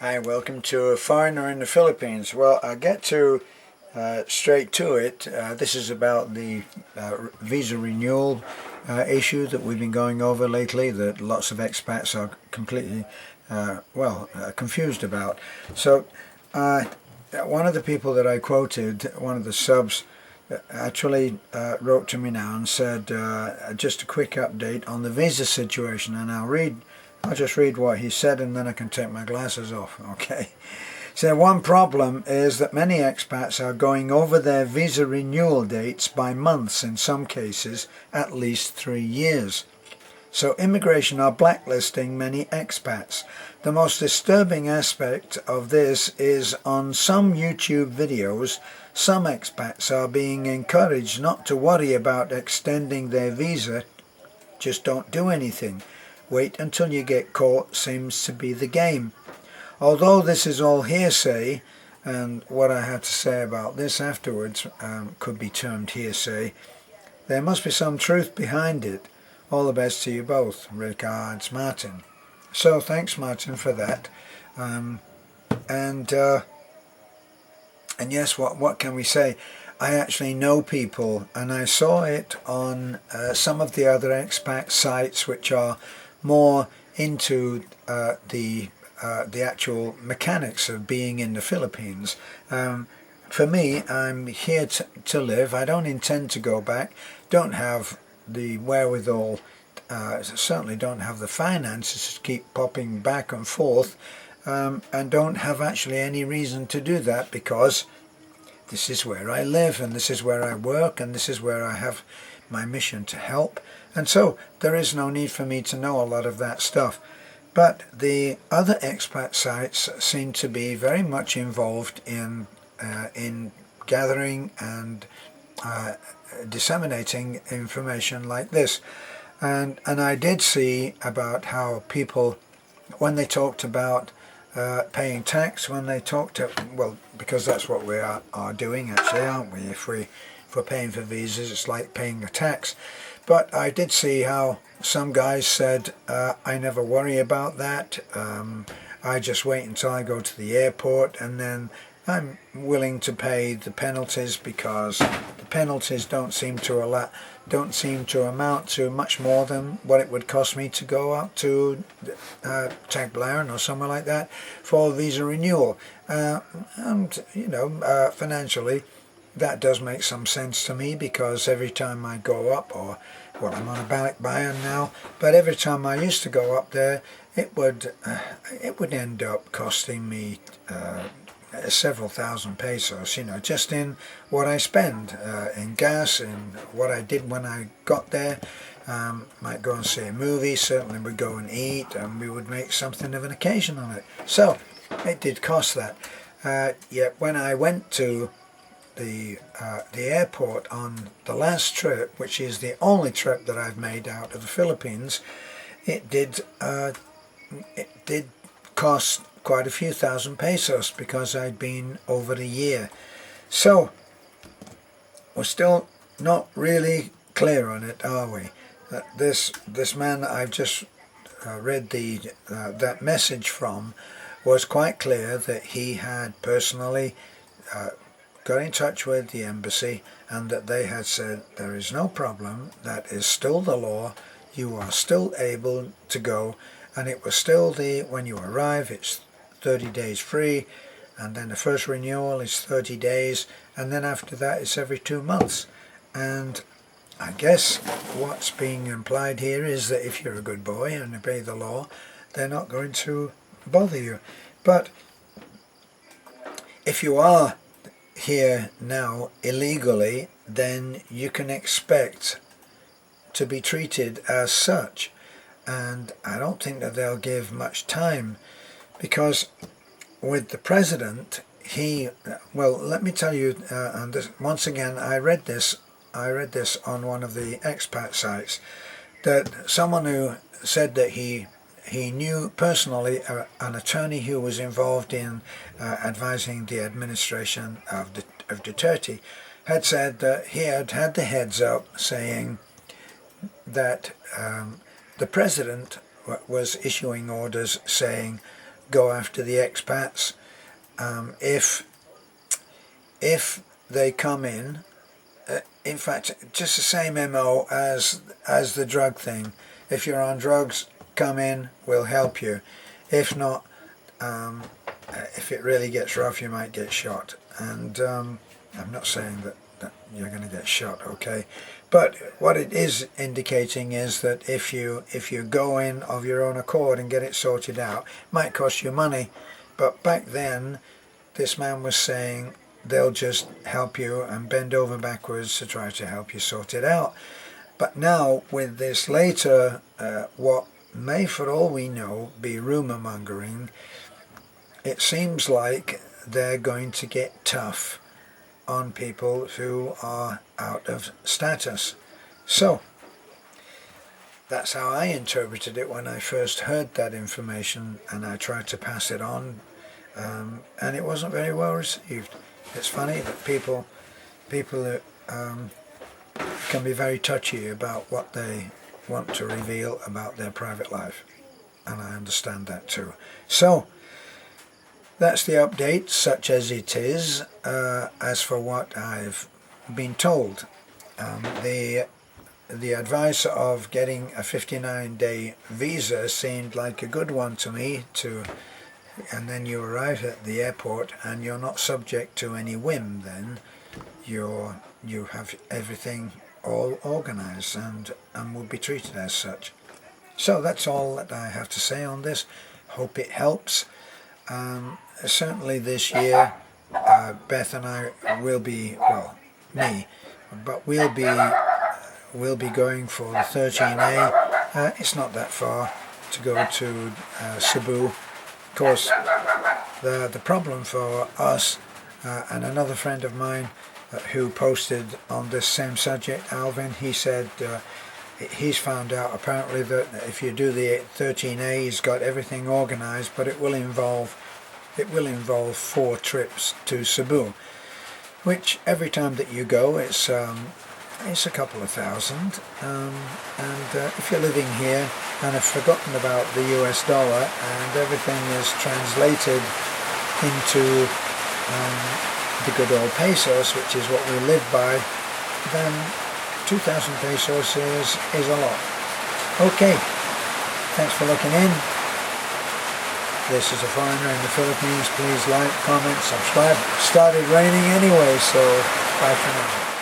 Hi, welcome to A Foreigner in the Philippines. Well, I'll get to straight to it. This is about the visa renewal issue that we've been going over lately, that lots of expats are completely, confused about. So, one of the people that I quoted, one of the subs, actually wrote to me now and said, just a quick update on the visa situation, and I'll just read what he said and then I can take my glasses off, okay? So one problem is that many expats are going over their visa renewal dates by months, in some cases at least 3 years. So immigration are blacklisting many expats. The most disturbing aspect of this is on some YouTube videos, some expats are being encouraged not to worry about extending their visa, just don't do anything. Wait until you get caught seems to be the game. Although this is all hearsay, and what I have to say about this afterwards could be termed hearsay, there must be some truth behind it. All the best to you both. Regards, Martin. So thanks, Martin, for that. And yes, what can we say? I actually know people, and I saw it on some of the other expat sites which are more into the actual mechanics of being in the Philippines. For me, I'm here to live. I don't intend to go back. Don't have the wherewithal, certainly don't have the finances to keep popping back and forth, and don't have actually any reason to do that, because this is where I live and this is where I work and this is where I have my mission to help. And so there is no need for me to know a lot of that stuff. But the other expat sites seem to be very much involved in gathering and disseminating information like this. And I did see about how people, when they talked about paying tax, when they talked to, well, because that's what we are doing actually, aren't we? If we're paying for visas, it's like paying a tax. But I did see how some guys said, I never worry about that. I just wait until I go to the airport, and then I'm willing to pay the penalties, because the penalties don't seem to amount to much more than what it would cost me to go up to Tagbilaran or somewhere like that for visa renewal. And financially, that does make some sense to me, because every time I go up, or well, I'm on a balikbayan now, but every time I used to go up there, it would end up costing me several thousand pesos, just in what I spend in gas, in what I did when I got there. Might go and see a movie, certainly we'd go and eat, and we would make something of an occasion on it. So it did cost that. Yet when I went to the airport on the last trip, which is the only trip that I've made out of the Philippines, it did cost quite a few thousand pesos, because I'd been over a year. So we're still not really clear on it, are we? This man I've just read that message from was quite clear that he had personally got in touch with the embassy, and that they had said there is no problem, that is still the law, you are still able to go, and it was still when you arrive it's 30 days free, and then the first renewal is 30 days, and then after that it's every 2 months. And I guess what's being implied here is that if you're a good boy and obey the law, they're not going to bother you. But if you are here now illegally, then you can expect to be treated as such, and I don't think that they'll give much time, because with the president, let me tell you, and this, once again, I read this on one of the expat sites, that someone who said that he knew personally an attorney who was involved in advising the administration of Duterte, had said that he had had the heads up saying that the president was issuing orders saying go after the expats. If they come in fact, just the same MO as the drug thing. If you're on drugs, come in, we'll help you. If not, if it really gets rough, you might get shot. And I'm not saying that you're going to get shot, okay? But what it is indicating is that if you go in of your own accord and get it sorted out, it might cost you money. But back then, this man was saying they'll just help you and bend over backwards to try to help you sort it out. But now, with this later, what may, for all we know, be rumour mongering, it seems like they're going to get tough on people who are out of status. So, that's how I interpreted it when I first heard that information, and I tried to pass it on, and it wasn't very well received. It's funny that people can be very touchy about what they want to reveal about their private life, and I understand that too. So that's the update, such as it is. As for what I've been told, the advice of getting a 59-day visa seemed like a good one to me, and then you arrive at the airport and you're not subject to any whim. Then you have everything all organized and will be treated as such. So that's all that I have to say on this. Hope it helps. Certainly this year, Beth and I will be, well, me, but we'll be going for the 13A. It's not that far to go to Cebu. Of course, the problem for us, and another friend of mine who posted on this same subject, Alvin, he said he's found out apparently that if you do the 13A, he's got everything organized, but it will involve 4 trips to Cebu, which every time that you go, it's a couple of thousand, and if you're living here and have forgotten about the US dollar and everything is translated into the good old pesos, which is what we live by, then 2,000 pesos is a lot. Okay, thanks for looking in. This is a foreigner in the Philippines. Please like, comment, subscribe. It started raining anyway, so bye for now.